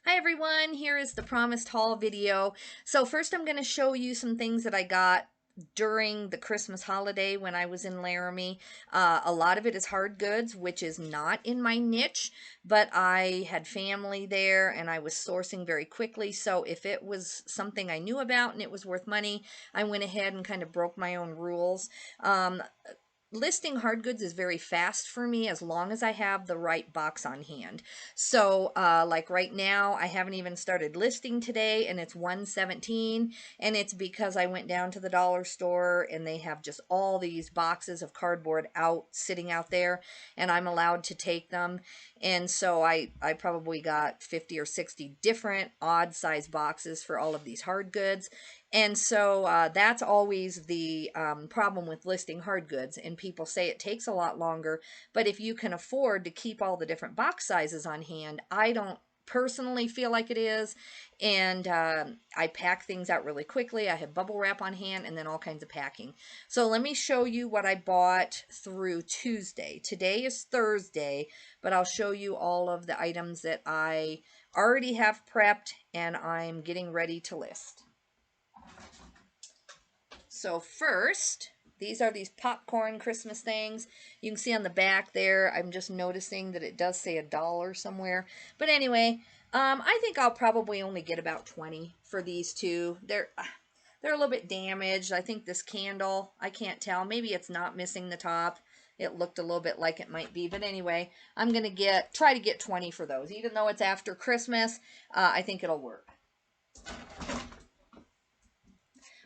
Hi everyone, here is the promised haul video. So first I'm going to show you some things that I got during the Christmas holiday when I was in Laramie. A lot of it is hard goods, which is not in my niche, but I had family there and I was sourcing very quickly. So if it was something I knew about and it was worth money, I went ahead and kind of broke my own rules. Listing hard goods is very fast for me as long as I have the right box on hand. So like right now, I haven't even started listing today and it's 117, and it's because I went down to the dollar store and they have just all these boxes of cardboard sitting out there, and I'm allowed to take them. And so I probably got 50 or 60 different odd size boxes for all of these hard goods. And so that's always the problem with listing hard goods. And people say it takes a lot longer. But if you can afford to keep all the different box sizes on hand, I don't personally feel like it is. And I pack things out really quickly. I have bubble wrap on hand and then all kinds of packing. So let me show you what I bought through Tuesday. Today is Thursday, but I'll show you all of the items that I already have prepped and I'm getting ready to list. So first, these are these popcorn Christmas things. You can see on the back there, I'm just noticing that it does say $1 somewhere. But anyway, I think I'll probably only get about 20 for these two. They're a little bit damaged. I think this candle, I can't tell. Maybe it's not missing the top. It looked a little bit like it might be. But anyway, I'm going to try to get 20 for those. Even though it's after Christmas, I think it'll work.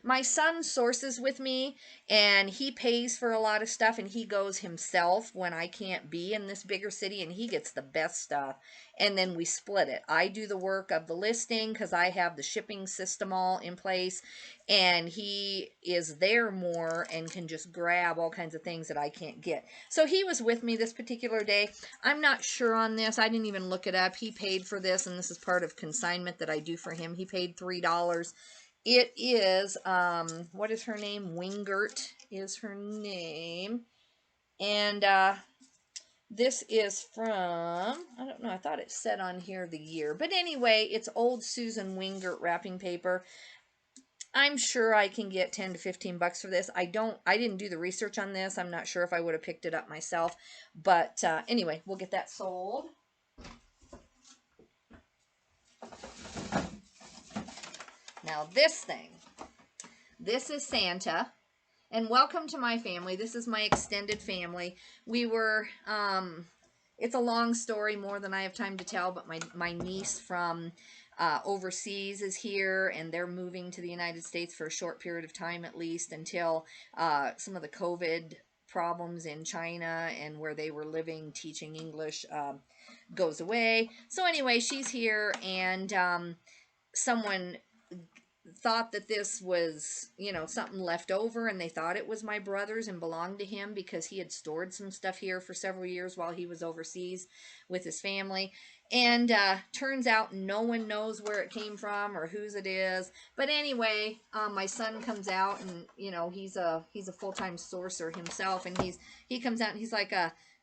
My son sources with me and he pays for a lot of stuff, and he goes himself when I can't be in this bigger city, and he gets the best stuff, and then we split it. I do the work of the listing because I have the shipping system all in place, and he is there more and can just grab all kinds of things that I can't get. So he was with me this particular day. I'm not sure on this. I didn't even look it up. He paid for this, and this is part of consignment that I do for him. He paid $3. It is, what is her name? Wingert is her name. And this is from, I don't know, I thought it said on here the year. But anyway, it's old Susan Wingert wrapping paper. I'm sure I can get 10 to 15 bucks for this. I didn't do the research on this. I'm not sure if I would have picked it up myself. But anyway, we'll get that sold. Now this thing. This is Santa. And welcome to my family. This is my extended family. We were, it's a long story, more than I have time to tell, but my niece from overseas is here, and they're moving to the United States for a short period of time at least, until some of the COVID problems in China and where they were living teaching English goes away. So anyway, she's here, and someone thought that this was, you know, something left over, and they thought it was my brother's and belonged to him because he had stored some stuff here for several years while he was overseas with his family. And turns out no one knows where it came from or whose it is. But anyway, my son comes out, and you know, he's a full-time sourcer himself, and he comes out and he's like,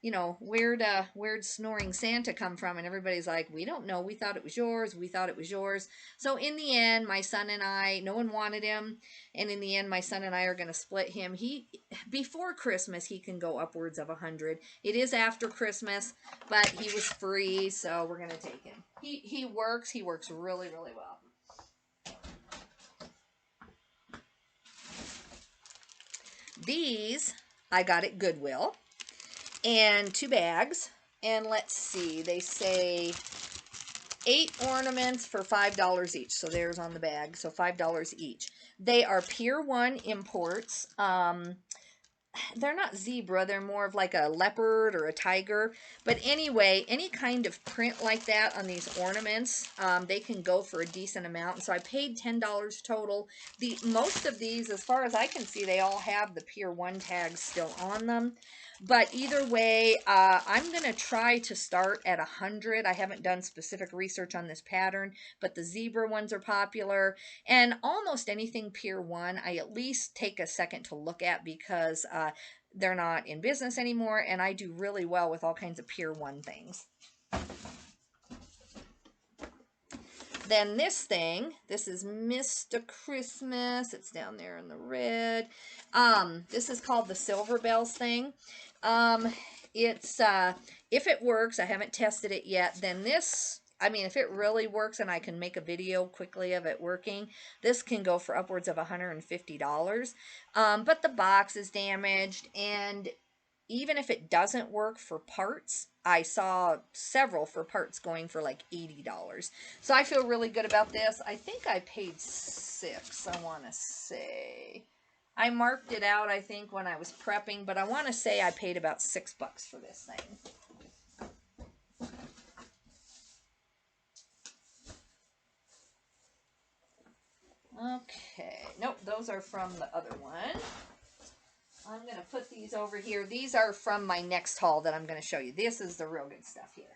you know, where'd snoring Santa come from? And everybody's like, we don't know. We thought it was yours. We thought it was yours. So in the end, my son and I, no one wanted him. And in the end, my son and I are going to split him. Before Christmas, he can go upwards of 100. It is after Christmas, but he was free, so we're going to take him. He works really, really well. These I got at Goodwill. And 2 bags, and let's see, they say 8 ornaments for $5 each. So there's on the bag, so $5 each. They are Pier 1 imports. They're not zebra, they're more of like a leopard or a tiger. But anyway, any kind of print like that on these ornaments, they can go for a decent amount. And so I paid $10 total. Most of these, as far as I can see, they all have the Pier 1 tags still on them. But either way, I'm going to try to start at 100. I haven't done specific research on this pattern, but the zebra ones are popular. And almost anything Pier 1, I at least take a second to look at because they're not in business anymore, and I do really well with all kinds of Pier 1 things. Then this thing, this is Mr. Christmas. It's down there in the red. This is called the Silver Bells thing. It's, if it works, I haven't tested it yet, then this, I mean, if it really works and I can make a video quickly of it working, this can go for upwards of $150. But the box is damaged, and even if it doesn't work for parts, I saw several for parts going for like $80. So I feel really good about this. I think I paid $6, I want to say. I marked it out, I think, when I was prepping, but I want to say I paid about $6 for this thing. Okay, nope, those are from the other one. I'm going to put these over here. These are from my next haul that I'm going to show you. This is the real good stuff here.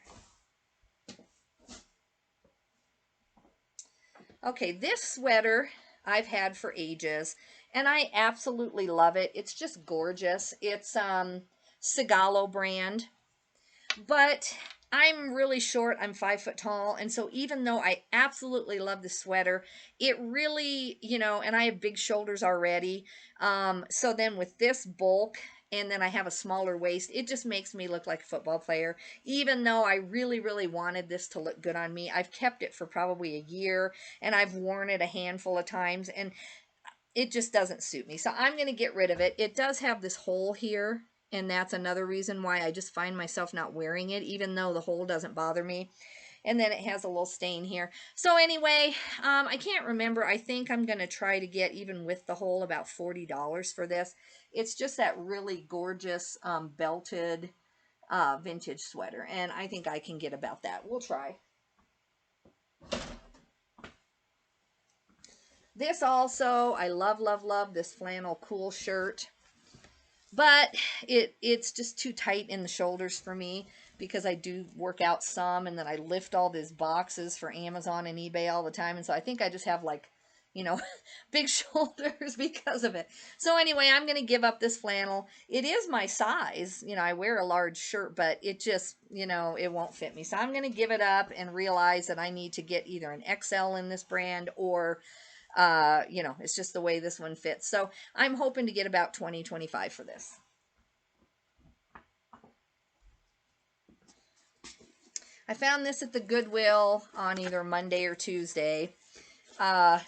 Okay, this sweater I've had for ages, and I absolutely love it. It's just gorgeous. It's Sigalo brand. But I'm really short. I'm 5 foot tall. And so even though I absolutely love the sweater, it really, you know, and I have big shoulders already. So then with this bulk, and then I have a smaller waist, it just makes me look like a football player. Even though I really, really wanted this to look good on me, I've kept it for probably a year, and I've worn it a handful of times, and it just doesn't suit me. So I'm going to get rid of it. It does have this hole here, and that's another reason why I just find myself not wearing it, even though the hole doesn't bother me. And then it has a little stain here. So anyway, I can't remember. I think I'm going to try to get, even with the hole, about $40 for this. It's just that really gorgeous belted vintage sweater, and I think I can get about that. We'll try. This also, I love, love, love this flannel cool shirt. But it's just too tight in the shoulders for me, because I do work out some, and then I lift all these boxes for Amazon and eBay all the time. And so I think I just have, like, you know, big shoulders because of it. So anyway, I'm going to give up this flannel. It is my size. You know, I wear a large shirt, but it just, you know, it won't fit me. So I'm going to give it up and realize that I need to get either an XL in this brand, or you know, it's just the way this one fits. So I'm hoping to get about $20, $25 for this. I found this at the Goodwill on either Monday or Tuesday.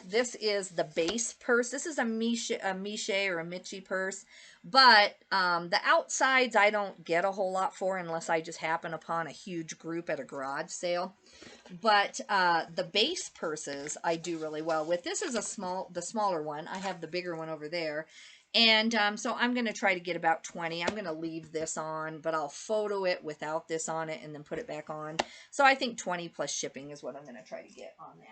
This is the base purse. This is a Miche or a Michi purse, but the outsides I don't get a whole lot for unless I just happen upon a huge group at a garage sale. But the base purses I do really well with. This is the smaller one. I have the bigger one over there. And so I'm going to try to get about 20. I'm going to leave this on, but I'll photo it without this on it and then put it back on. So I think 20 plus shipping is what I'm going to try to get on that.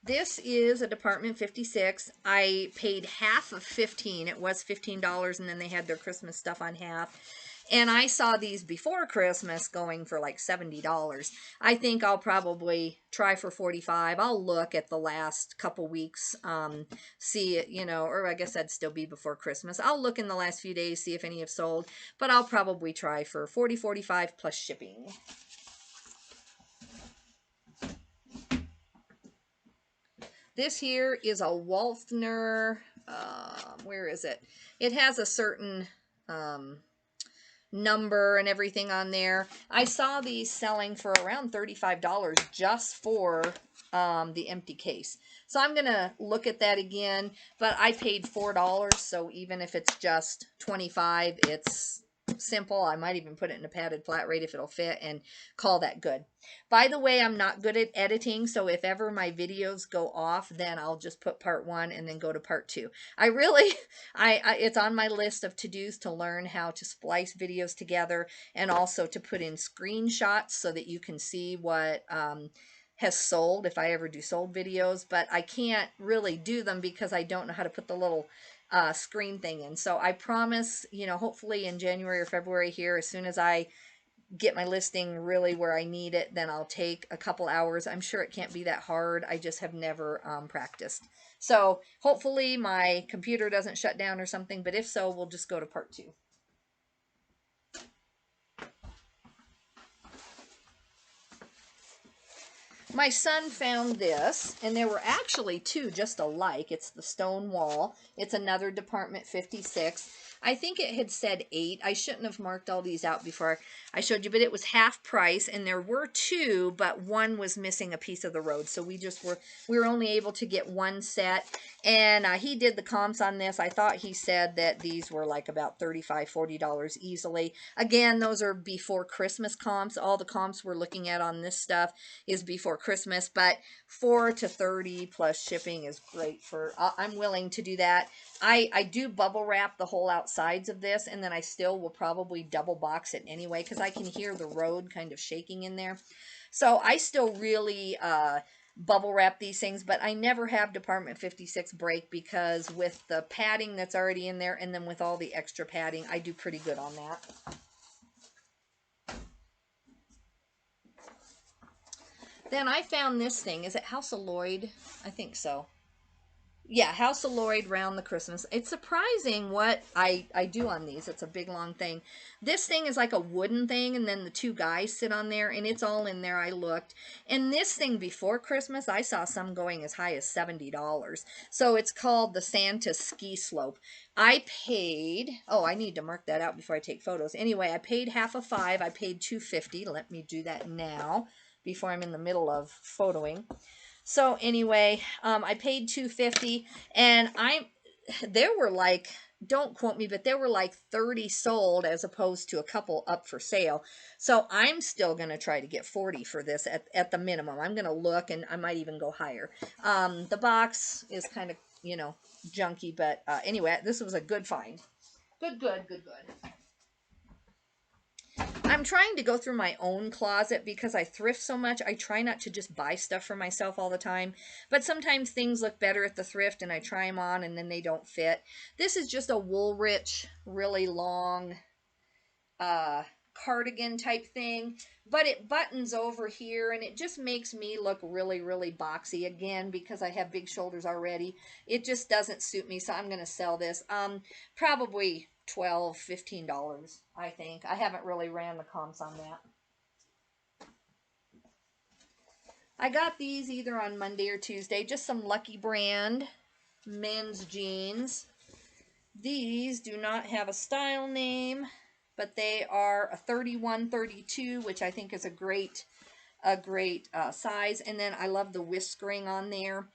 This is a Department 56. I paid half of $15. It was $15, and then they had their Christmas stuff on half. And I saw these before Christmas going for like $70. I think I'll probably try for $45. I'll look at the last couple weeks, see it, you know, or I guess that'd still be before Christmas. I'll look in the last few days, see if any have sold, but I'll probably try for $40, $45 plus shipping. This here is a Walthner, where is it? It has a certain number and everything on there. I saw these selling for around $35 just for the empty case. So I'm going to look at that again, but I paid $4, so even if it's just $25, it's simple. I might even put it in a padded flat rate if it'll fit and call that good. By the way, I'm not good at editing, so if ever my videos go off, then I'll just put part 1 and then go to part 2. I really, it's on my list of to-dos to learn how to splice videos together, and also to put in screenshots so that you can see what has sold if I ever do sold videos, but I can't really do them because I don't know how to put the little screen thing in. So I promise, you know, hopefully in January or February here, as soon as I get my listing really where I need it, then I'll take a couple hours. I'm sure it can't be that hard. I just have never practiced. So hopefully my computer doesn't shut down or something, but if so, we'll just go to part 2. My son found this, and there were actually two just alike. It's the stone wall. It's another Department 56. I think it had said 8. I shouldn't have marked all these out before I showed you, but it was half price, and there were two, but one was missing a piece of the road, so we were only able to get one set. And he did the comps on this. I thought he said that these were like about $35, $40 easily. Again, those are before Christmas comps. All the comps we're looking at on this stuff is before Christmas, but 4 to 30 plus shipping is great for, I'm willing to do that. I do bubble wrap the whole outsides of this, and then I still will probably double box it anyway, because I can hear the road kind of shaking in there. So I still really bubble wrap these things, but I never have Department 56 break, because with the padding that's already in there, and then with all the extra padding, I do pretty good on that. Then I found this thing. Is it House of Lloyd? I think so. Yeah, House of Lloyd round the Christmas. It's surprising what I do on these. It's a big long thing. This thing is like a wooden thing, and then the two guys sit on there, and it's all in there. I looked. And this thing before Christmas, I saw some going as high as $70. So it's called the Santa Ski Slope. I paid, oh, I need to mark that out before I take photos. Anyway, I paid half of 5. I paid $250. Let me do that now before I'm in the middle of photoing. So anyway, I paid $250, and there were like, don't quote me, but there were like 30 sold as opposed to a couple up for sale. So I'm still going to try to get 40 for this at the minimum. I'm going to look, and I might even go higher. The box is kind of, you know, junky, but anyway, this was a good find. Good. I'm trying to go through my own closet because I thrift so much. I try not to just buy stuff for myself all the time, but sometimes things look better at the thrift and I try them on and then they don't fit. This is just a Woolrich, really long cardigan type thing, but it buttons over here and it just makes me look really, really boxy again because I have big shoulders already. It just doesn't suit me, so I'm going to sell this. Probably $12, $15, I think. I haven't really ran the comps on that. I got these either on Monday or Tuesday, just some Lucky Brand men's jeans. These do not have a style name, but they are a 31-32, which I think is a great size. And then I love the whiskering on there.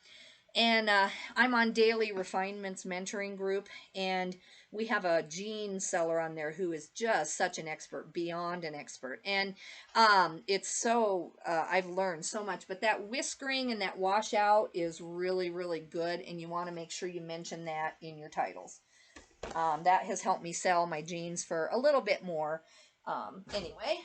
And I'm on Daily Refinements mentoring group, and we have a jean seller on there who is just such an expert, beyond an expert. And it's so, I've learned so much. But that whiskering and that washout is really, really good, and you want to make sure you mention that in your titles. That has helped me sell my jeans for a little bit more. Anyway,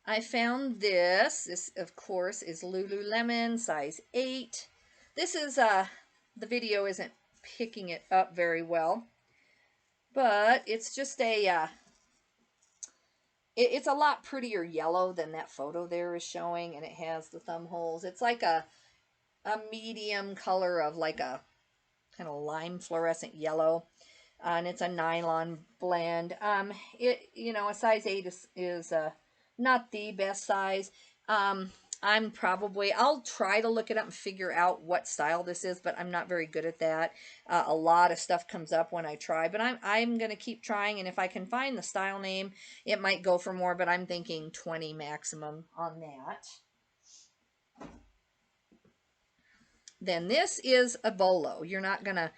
I found this. This, of course, is Lululemon, size 8. This is, the video isn't picking it up very well, but it's just a, it's a lot prettier yellow than that photo there is showing, and it has the thumb holes. It's like a medium color of like a kind of lime fluorescent yellow, and it's a nylon blend. You know, a size 8 is not the best size. I'll try to look it up and figure out what style this is, but I'm not very good at that. A lot of stuff comes up when I try, but I'm going to keep trying, and if I can find the style name, it might go for more, but I'm thinking 20 maximum on that. Then this is a bolo. You're not gonna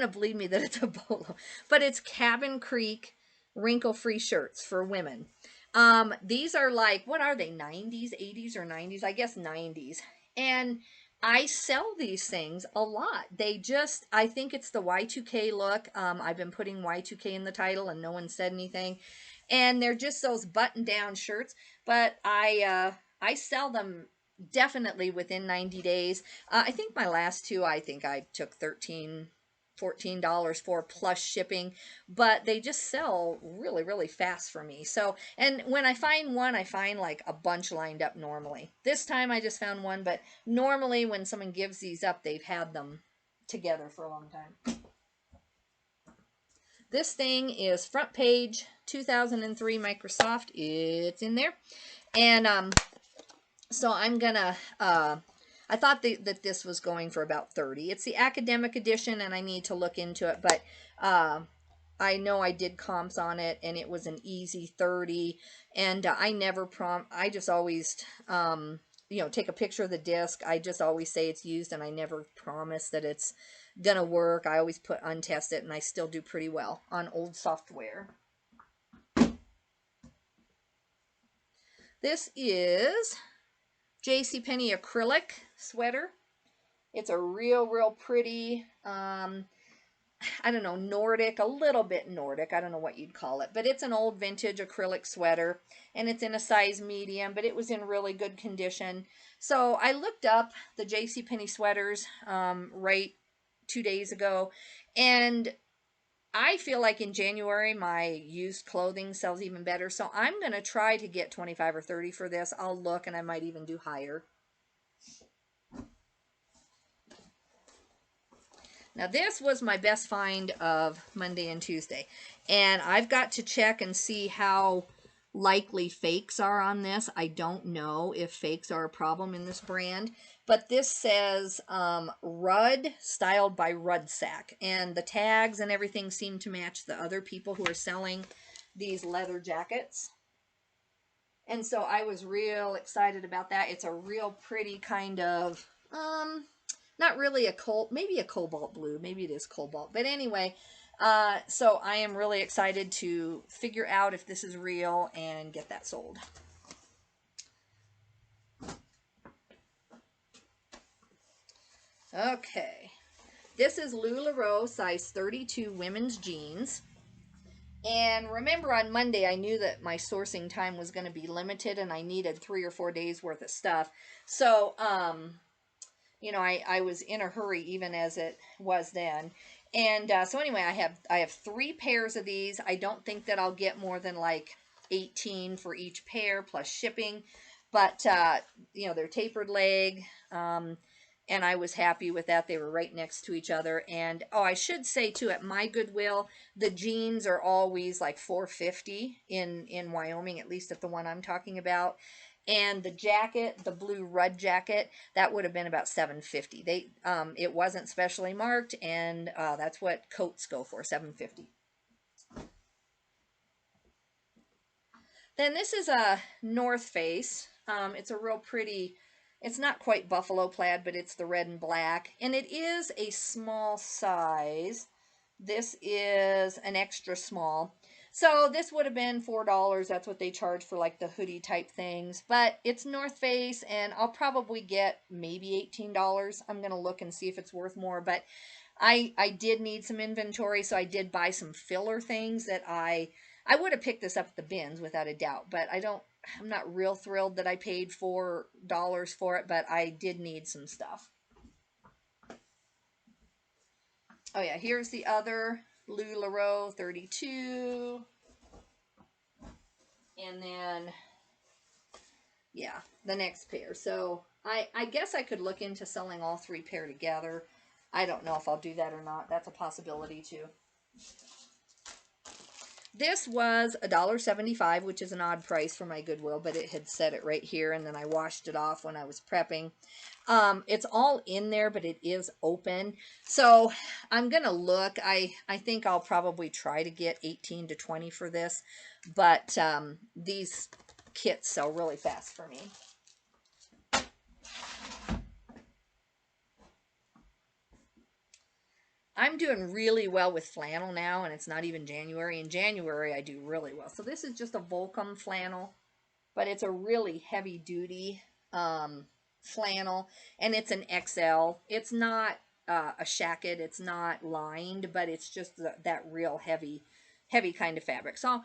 believe me that it's a bolo, but it's Cabin Creek wrinkle-free shirts for women. These are like, what are they, 90s, 80s, or 90s? I guess 90s. And I sell these things a lot. I think it's the Y2K look. I've been putting Y2K in the title and no one said anything. And they're just those button-down shirts, but I sell them definitely within 90 days. I think my last two, I think I took $13, $14 for plus shipping, but they just sell really, really fast for me. So, and when I find one, I find like a bunch lined up normally. This time I just found one, but normally when someone gives these up, they've had them together for a long time. This thing is front page 2003 Microsoft. It's in there. And so I'm gonna, I thought that this was going for about 30. It's the academic edition, and I need to look into it, but I know I did comps on it, and it was an easy 30. And I just always, you know, take a picture of the disc. I just always say it's used, and I never promise that it's gonna work. I always put untest it, and I still do pretty well on old software. This is JCPenney acrylic sweater. It's a real pretty, I don't know, Nordic, a little bit Nordic. I don't know what you'd call it, but it's an old vintage acrylic sweater, and it's in a size medium, but it was in really good condition. So I looked up the JCPenney sweaters right 2 days ago, and I feel like in January my used clothing sells even better. So I'm going to try to get 25 or 30 for this. I'll look, and I might even do higher. Now this was my best find of Monday and Tuesday, and I've got to check and see how likely fakes are on this. I don't know if fakes are a problem in this brand, but this says Rudd, styled by Rudsack, and the tags and everything seem to match the other people who are selling these leather jackets. And so I was real excited about that. It's a real pretty kind of not really a maybe a cobalt blue. Maybe it is cobalt. But anyway, so I am really excited to figure out if this is real and get that sold. Okay. This is LuLaRoe size 32 women's jeans. And remember, on Monday, I knew that my sourcing time was going to be limited, and I needed 3 or 4 days worth of stuff. So, you know, I was in a hurry even as it was then. And so anyway, I have 3 pairs of these. I don't think that I'll get more than like 18 for each pair plus shipping. But, you know, they're tapered leg. And I was happy with that. They were right next to each other. And, oh, I should say, too, at my Goodwill, the jeans are always like $4.50 in Wyoming, at least at the one I'm talking about. And the jacket, the blue Rudd jacket, that would have been about $7.50. It wasn't specially marked, and that's what coats go for, $7.50. Then this is a North Face. It's a real pretty, it's not quite buffalo plaid, but it's the red and black. And it is a small size. This is an extra small. So this would have been $4. That's what they charge for like the hoodie type things. But it's North Face, and I'll probably get maybe $18. I'm going to look and see if it's worth more. But I did need some inventory, so I did buy some filler things that I would have picked this up at the bins without a doubt. But I'm not real thrilled that I paid $4 for it, but I did need some stuff. Oh yeah, here's the other LuLaRoe 32. And then, yeah, the next pair. So I guess I could look into selling all 3 pair together. I don't know if I'll do that or not. That's a possibility too. This was $1.75, which is an odd price for my Goodwill, but it had said it right here, and then I washed it off when I was prepping. It's all in there, but it is open. So I'm going to look. I think I'll probably try to get 18 to 20 for this, but these kits sell really fast for me. I'm doing really well with flannel now, and it's not even January. In January, I do really well. So this is just a Volcom flannel, but it's a really heavy-duty flannel, and it's an XL. It's not a shacket. It's not lined, but it's just that real heavy kind of fabric. So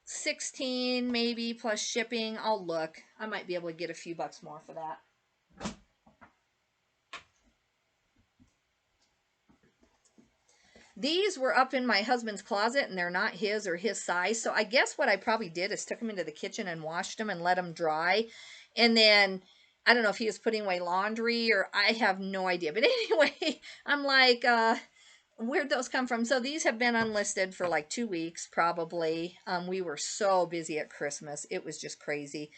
16 maybe plus shipping. I'll look. I might be able to get a few bucks more for that. These were up in my husband's closet, and they're not his or his size. So I guess what I probably did is took them into the kitchen and washed them and let them dry. And then, I don't know if he was putting away laundry, or I have no idea. But anyway, I'm like, Where'd those come from? So these have been unlisted for like 2 weeks, probably. We were so busy at Christmas. It was just crazy.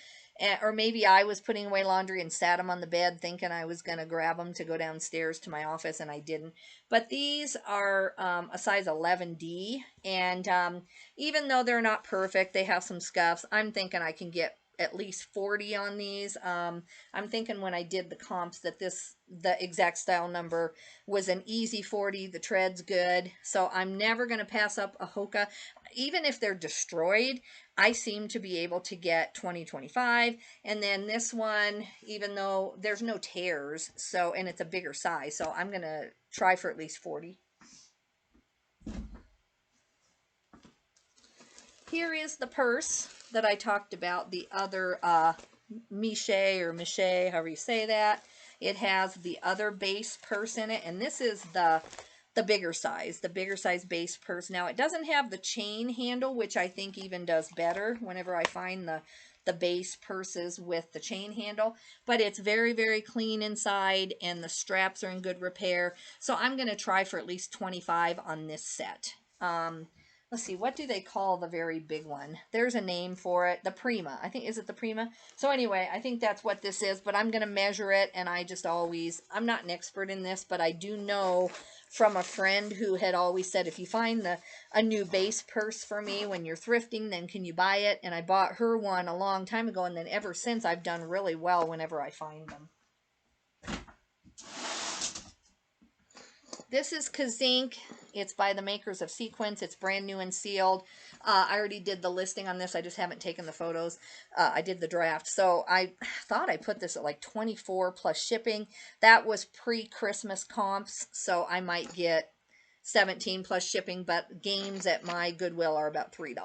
Or maybe I was putting away laundry and sat them on the bed thinking I was going to grab them to go downstairs to my office, and I didn't. But these are a size 11D. And even though they're not perfect, they have some scuffs. I'm thinking I can get at least 40 on these. I'm thinking when I did the comps that the exact style number was an easy 40. The tread's good. So I'm never going to pass up a Hoka. Even if they're destroyed, I seem to be able to get 20, 25. And then this one, even though there's no tears, so, and it's a bigger size, so I'm going to try for at least 40. Here is the purse that I talked about, the other Miche or Miche, however you say that. It has the other base purse in it, and this is the bigger size base purse. Now, it doesn't have the chain handle, which I think even does better whenever I find the base purses with the chain handle, but it's very, very clean inside, and the straps are in good repair. So I'm going to try for at least 25 on this set. Let's see, what do they call the very big one? There's a name for it. The Prima. I think, is it the Prima? So anyway, I think that's what this is, but I'm going to measure it, and I'm not an expert in this, but I do know from a friend who had always said, if you find a new base purse for me when you're thrifting, then can you buy it? And I bought her one a long time ago, and then ever since I've done really well whenever I find them. This is Kazink. It's by the makers of Sequence. It's brand new and sealed. I already did the listing on this. I just haven't taken the photos. I did the draft. So I thought I put this at like 24 plus shipping. That was pre-Christmas comps, so I might get 17 plus shipping, but games at my Goodwill are about $3.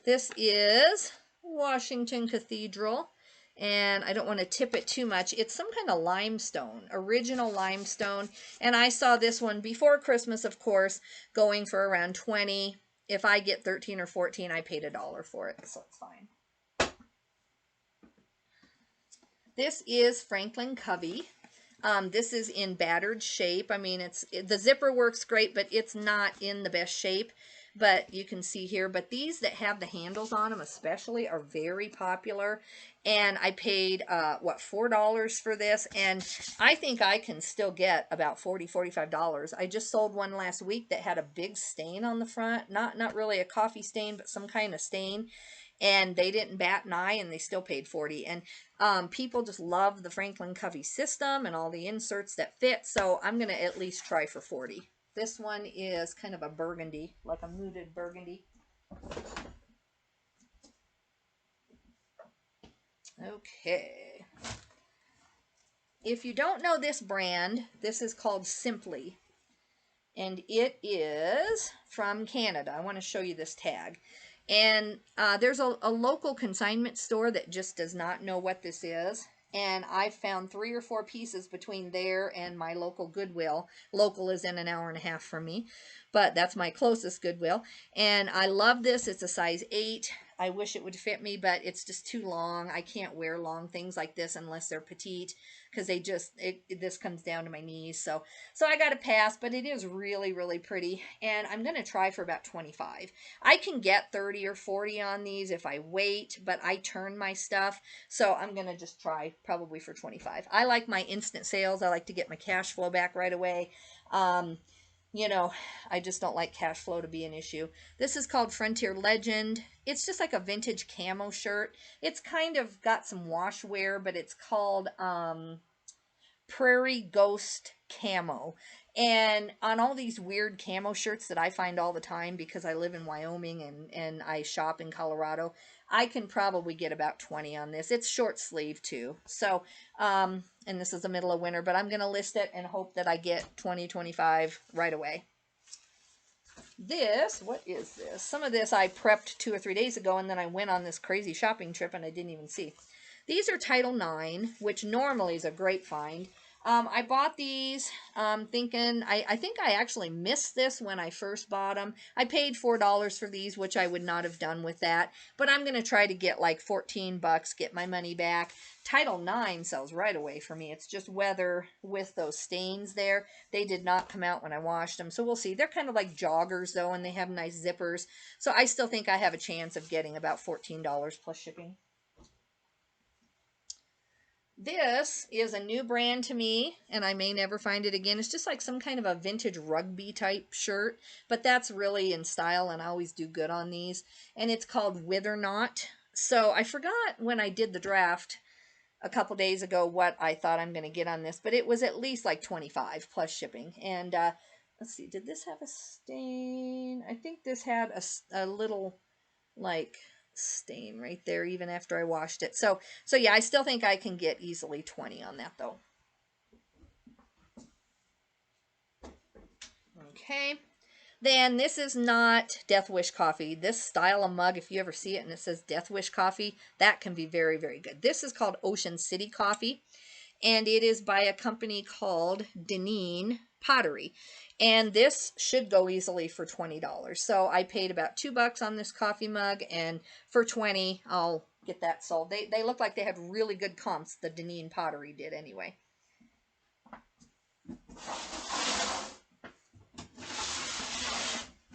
This is Washington Cathedral, and I don't want to tip it too much. It's some kind of limestone, original limestone, and I saw this one before Christmas, of course, going for around 20. If I get 13 or 14, I paid $1 for it, so it's fine. This is Franklin Covey. This is in battered shape. I mean, the zipper works great, but it's not in the best shape. But you can see here, but these that have the handles on them especially are very popular. And I paid, what, $4 for this. And I think I can still get about $40, $45. I just sold one last week that had a big stain on the front. Not really a coffee stain, but some kind of stain. And they didn't bat an eye, and they still paid $40. And people just love the Franklin Covey system and all the inserts that fit. So I'm going to at least try for $40. This one is kind of a burgundy, like a muted burgundy. Okay. If you don't know this brand, this is called Simply. And it is from Canada. I want to show you this tag. And there's a local consignment store that just does not know what this is. And I found 3 or 4 pieces between there and my local Goodwill. Local is in an hour and a half from me, but that's my closest Goodwill. And I love this. It's a size 8. I wish it would fit me, but it's just too long. I can't wear long things like this unless they're petite, because this comes down to my knees. So I got to pass, but it is really, really pretty. And I'm going to try for about 25. I can get 30 or 40 on these if I wait, but I turn my stuff. So I'm going to just try probably for 25. I like my instant sales. I like to get my cash flow back right away. You know, I just don't like cash flow to be an issue. This is called Frontier Legend. It's just like a vintage camo shirt. It's kind of got some wash wear, but it's called Prairie Ghost Camo. And on all these weird camo shirts that I find all the time because I live in Wyoming and I shop in Colorado, I can probably get about 20 on this. It's short sleeve too. So, and this is the middle of winter, but I'm going to list it and hope that I get 20, 25 right away. This, what is this? Some of this I prepped 2 or 3 days ago, and then I went on this crazy shopping trip and I didn't even see. These are Title IX, which normally is a great find. I bought these thinking, I think I actually missed this when I first bought them. I paid $4 for these, which I would not have done with that. But I'm going to try to get like 14 bucks, get my money back. Title 9 sells right away for me. It's just weather with those stains there. They did not come out when I washed them. So we'll see. They're kind of like joggers though, and they have nice zippers. So I still think I have a chance of getting about $14 plus shipping. This is a new brand to me, and I may never find it again. It's just like some kind of a vintage rugby type shirt, but that's really in style, and I always do good on these. And it's called Wither Knot. So I forgot when I did the draft a couple days ago what I thought I'm going to get on this, but it was at least like 25 plus shipping. And let's see, did this have a stain? I think this had a little like stain right there even after I washed it. So yeah, I still think I can get easily 20 on that though. Okay. Then this is not Death Wish coffee. This style of mug, if you ever see it and it says Death Wish coffee, that can be very, very good. This is called Ocean City Coffee, and it is by a company called Deneen Pottery. And this should go easily for $20. So I paid about $2 on this coffee mug, and for 20, I'll get that sold. They look like they had really good comps. The Deneen Pottery did anyway.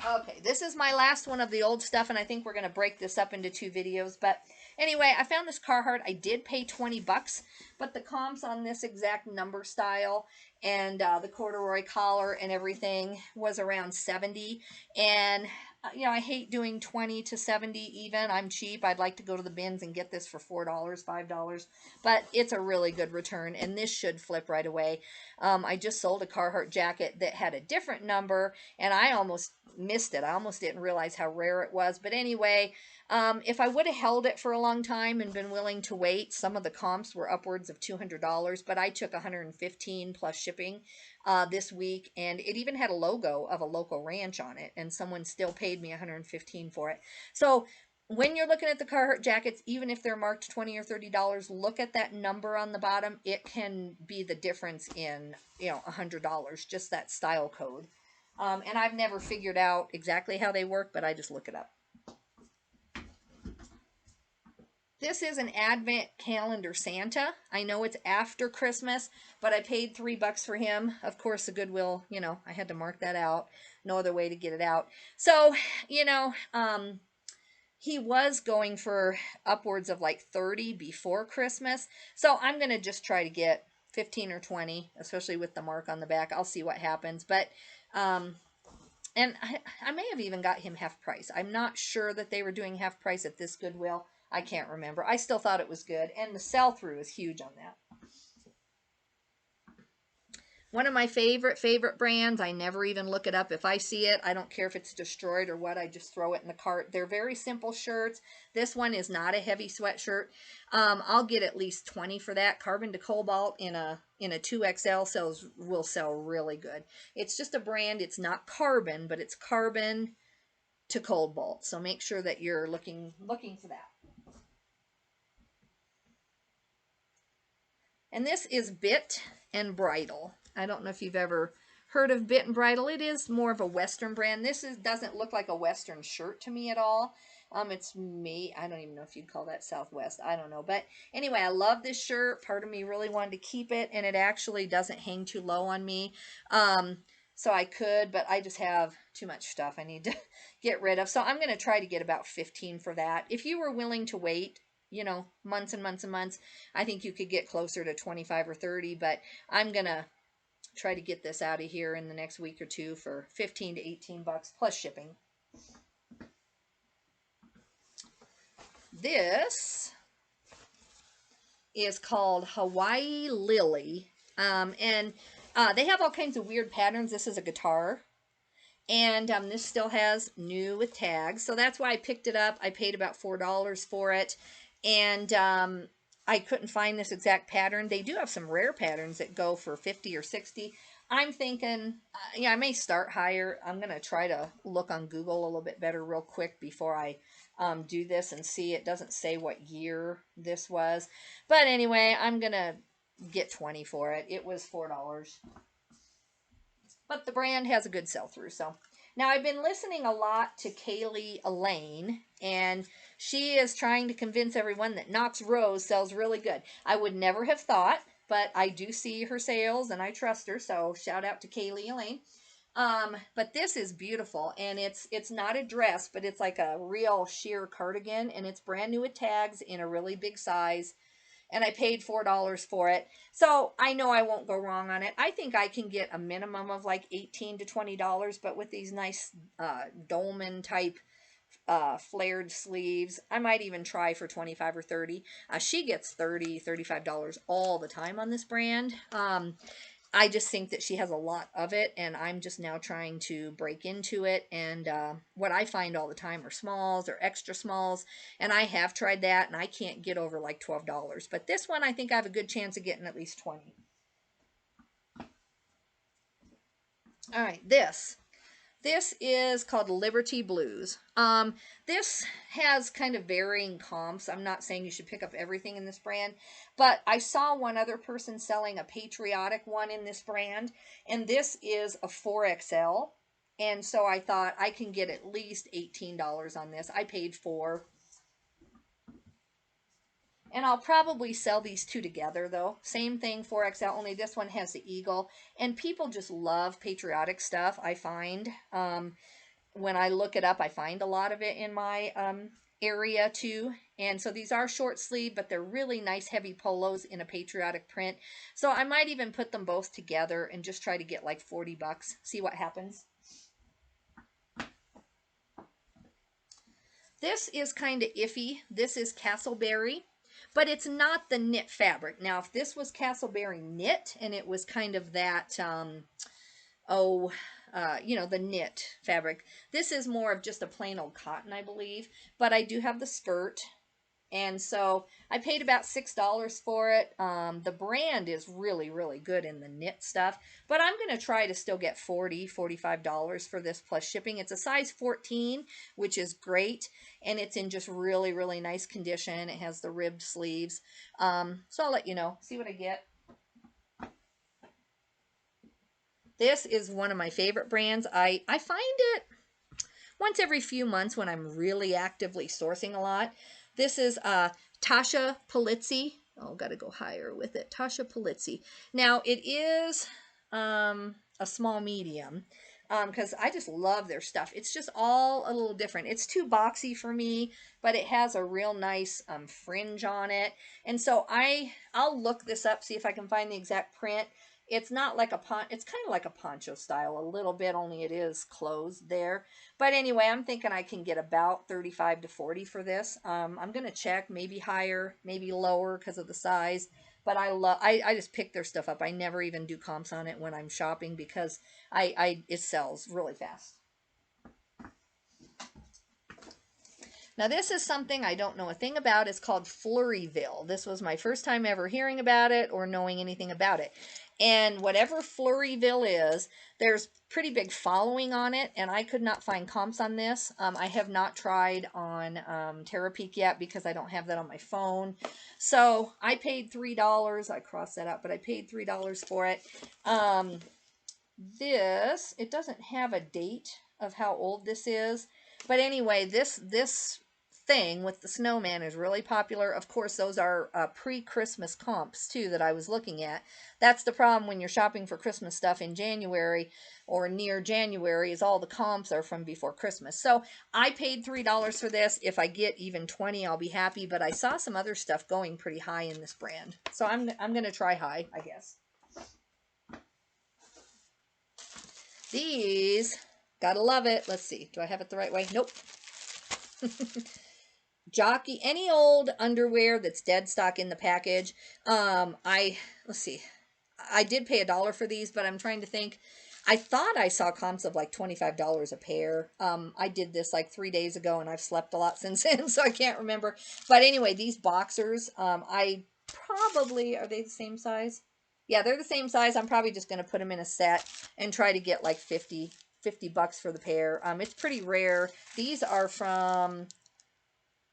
Okay, this is my last one of the old stuff, and I think we're going to break this up into 2 videos. But anyway, I found this Carhartt. I did pay 20 bucks, but the comps on this exact number style and the corduroy collar and everything was around 70. And you know, I hate doing 20 to 70 even. I'm cheap. I'd like to go to the bins and get this for $4, $5. But it's a really good return, and this should flip right away. I just sold a Carhartt jacket that had a different number, and I almost missed it. I almost didn't realize how rare it was. But anyway, if I would have held it for a long time and been willing to wait, some of the comps were upwards of $200, but I took $115 plus shipping this week, and it even had a logo of a local ranch on it, and someone still paid me $115 for it. So when you're looking at the Carhartt jackets, even if they're marked $20 or $30, look at that number on the bottom. It can be the difference in, you know, $100, just that style code. And I've never figured out exactly how they work, but I just look it up. This is an Advent calendar Santa. I know it's after Christmas, but I paid $3 for him. Of course, the Goodwill, you know, I had to mark that out. No other way to get it out. So, you know, he was going for upwards of like 30 before Christmas. So I'm going to just try to get 15 or 20, especially with the mark on the back. I'll see what happens. But, and I may have even got him half price. I'm not sure that they were doing half price at this Goodwill. I can't remember. I still thought it was good. And the sell-through is huge on that. One of my favorite brands. I never even look it up. If I see it, I don't care if it's destroyed or what. I just throw it in the cart. They're very simple shirts. This one is not a heavy sweatshirt. I'll get at least 20 for that. Carbon to Cobalt in a 2XL will sell really good. It's just a brand. It's not Carbon, but it's Carbon to Cobalt. So make sure that you're looking for that. And this is Bit and Bridle. I don't know if you've ever heard of Bit and Bridle. It is more of a Western brand. This doesn't look like a Western shirt to me at all. It's me. I don't even know if you'd call that Southwest. I don't know. But anyway, I love this shirt. Part of me really wanted to keep it, and it actually doesn't hang too low on me. So I could, but I just have too much stuff I need to get rid of. So I'm going to try to get about 15 for that. If you were willing to wait, you know, months and months and months, I think you could get closer to 25 or 30, but I'm going to try to get this out of here in the next week or two for 15 to 18 bucks plus shipping. This is called Hawaii Lily, and they have all kinds of weird patterns. This is a guitar, and this still has new with tags, so that's why I picked it up. I paid about $4 for it, and I couldn't find this exact pattern. They do have some rare patterns that go for 50 or 60. I'm thinking, yeah, I may start higher. I'm going to try to look on Google a little bit better real quick before I do this and see. It doesn't say what year this was. But anyway, I'm going to get 20 for it. It was $4. But the brand has a good sell-through. So now I've been listening a lot to Cayley Elaine, and she is trying to convince everyone that Knox Rose sells really good. I would never have thought, but I do see her sales and I trust her. So shout out to Cayley Elaine. But this is beautiful, and it's not a dress, but it's like a real sheer cardigan, and it's brand new with tags in a really big size, and I paid $4 for it. So I know I won't go wrong on it. I think I can get a minimum of like $18 to $20, but with these nice dolman type flared sleeves, I might even try for 25 or 30. She gets $30, $35 all the time on this brand. I just think that she has a lot of it, and I'm just now trying to break into it. And what I find all the time are smalls or extra smalls, and I have tried that, and I can't get over like $12. But this one, I think I have a good chance of getting at least 20. All right, this is called Liberty Blues. This has kind of varying comps. I'm not saying you should pick up everything in this brand, but I saw one other person selling a patriotic one in this brand, and this is a 4XL. And so I thought I can get at least $18 on this. I paid $4. And I'll probably sell these two together, though. Same thing, 4XL, only this one has the eagle. And people just love patriotic stuff, I find. When I look it up, I find a lot of it in my area, too. And so these are short sleeve, but they're really nice, heavy polos in a patriotic print. So I might even put them both together and just try to get like 40 bucks. See what happens. This is kind of iffy. This is Castleberry, but it's not the knit fabric. Now, if this was Castleberry knit and it was kind of that, you know, the knit fabric, this is more of just a plain old cotton, I believe. But I do have the skirt. And so I paid about $6 for it. The brand is really, really good in the knit stuff. But I'm going to try to still get $40, $45 for this plus shipping. It's a size 14, which is great. And it's in just really, really nice condition. It has the ribbed sleeves. So I'll let you know. See what I get. This is one of my favorite brands. I find it once every few months when I'm really actively sourcing a lot. This is Tasha Polizzi. Oh, got to go higher with it. Tasha Polizzi. Now, it is a small medium because I just love their stuff. It's just all a little different. It's too boxy for me, but it has a real nice fringe on it. And so I'll look this up, see if I can find the exact print. It's not like it's kind of like a poncho style a little bit, only it is closed there. But anyway, I'm thinking I can get about 35 to 40 for this. I'm going to check, maybe higher, maybe lower because of the size. But I just pick their stuff up. I never even do comps on it when I'm shopping because it sells really fast. Now, this is something I don't know a thing about. It's called Flurryville. This was my first time ever hearing about it or knowing anything about it. And whatever Flurryville is, there's pretty big following on it, and I could not find comps on this. I have not tried on Terapeak yet because I don't have that on my phone. So I paid $3. I crossed that out, but I paid $3 for it. It doesn't have a date of how old this is. But anyway, this thing with the snowman is really popular. Of course, those are pre-Christmas comps too that I was looking at. That's the problem when you're shopping for Christmas stuff in January or near January, is all the comps are from before Christmas. So I paid $3 for this. If I get even 20, I'll be happy. But I saw some other stuff going pretty high in this brand, so I'm gonna try high, I guess. These, gotta love it. Let's see, do I have it the right way? Nope. Jockey, any old underwear that's dead stock in the package. Let's see. I did pay $1 for these, but I'm trying to think. I thought I saw comps of like $25 a pair. I did this like 3 days ago, and I've slept a lot since then, so I can't remember. But anyway, these boxers, are they the same size? Yeah, they're the same size. I'm probably just going to put them in a set and try to get like 50 bucks for the pair. It's pretty rare. These are from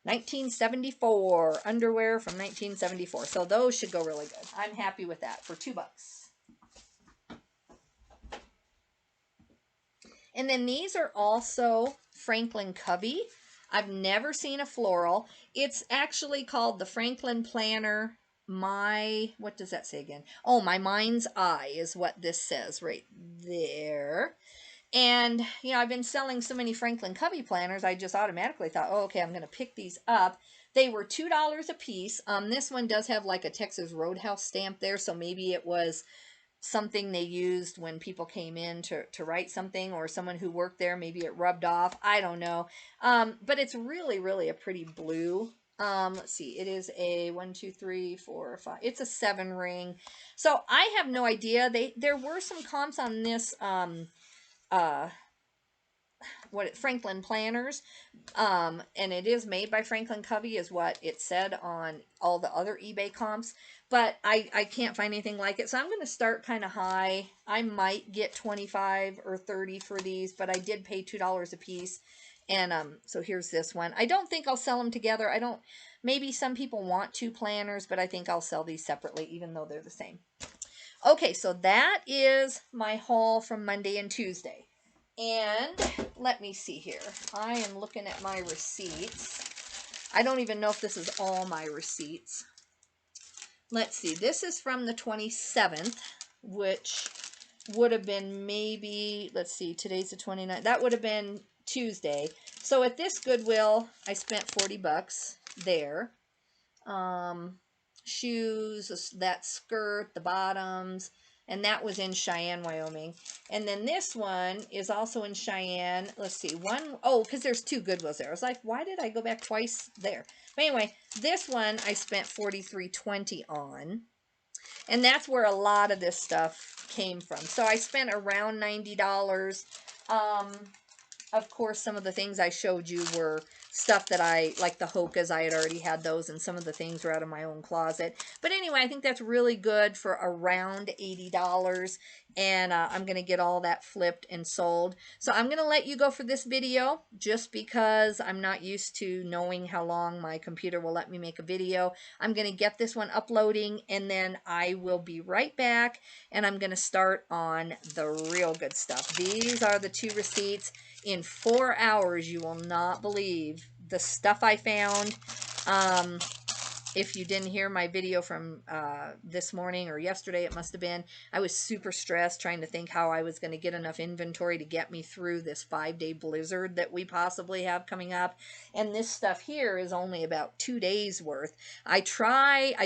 1974 underwear from 1974. So those should go really good. I'm happy with that for $2. And then these are also Franklin Covey. I've never seen a floral. It's actually called the Franklin Planner. What does that say again? Oh, My Mind's Eye is what this says right there. And, you know, I've been selling so many Franklin Covey planners, I just automatically thought, oh, okay, I'm going to pick these up. They were $2 a piece. This one does have like a Texas Roadhouse stamp there, so maybe it was something they used when people came in to write something, or someone who worked there, maybe it rubbed off. I don't know. But it's really, really a pretty blue. Let's see, it is a 1, 2, 3, 4, 5. It's a 7 ring. So I have no idea. There were some comps on this Franklin planners, and it is made by Franklin Covey is what it said on all the other eBay comps, but I can't find anything like it, so I'm going to start kind of high. I might get 25 or 30 for these, but I did pay $2 a piece, and so here's this one. I don't think I'll sell them together. Maybe some people want 2 planners, but I think I'll sell these separately even though they're the same. Okay, so that is my haul from Monday and Tuesday. And let me see here. I am looking at my receipts. I don't even know if this is all my receipts. Let's see. This is from the 27th, which would have been maybe, let's see, today's the 29th. That would have been Tuesday. So at this Goodwill, I spent $40 there. Shoes, that skirt, the bottoms, and that was in Cheyenne, Wyoming. And then this one is also in Cheyenne. Let's see, because there's 2 Goodwills there. I was like, why did I go back twice there? But anyway, this one I spent $43.20 on. And that's where a lot of this stuff came from. So I spent around $90. Of course, some of the things I showed you were stuff that like the Hokas, I had already had those, and some of the things were out of my own closet. But anyway, I think that's really good for around $80, and I'm going to get all that flipped and sold. So I'm going to let you go for this video, just because I'm not used to knowing how long my computer will let me make a video. I'm going to get this one uploading, and then I will be right back, and I'm going to start on the real good stuff. These are the 2 receipts. In 4 hours, you will not believe the stuff I found. If you didn't hear my video from this morning or yesterday, it must have been, I was super stressed trying to think how I was going to get enough inventory to get me through this 5-day blizzard that we possibly have coming up. And this stuff here is only about 2 days worth. I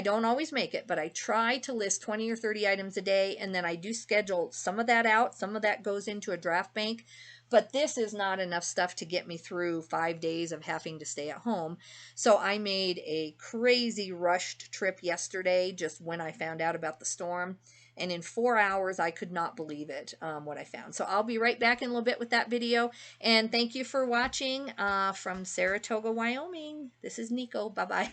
don't always make it, but I try to list 20 or 30 items a day, and then I do schedule some of that out. Some of that goes into a draft bank. But this is not enough stuff to get me through 5 days of having to stay at home. So I made a crazy rushed trip yesterday, just when I found out about the storm. And in 4 hours, I could not believe it, what I found. So I'll be right back in a little bit with that video. And thank you for watching from Saratoga, Wyoming. This is Nico. Bye-bye.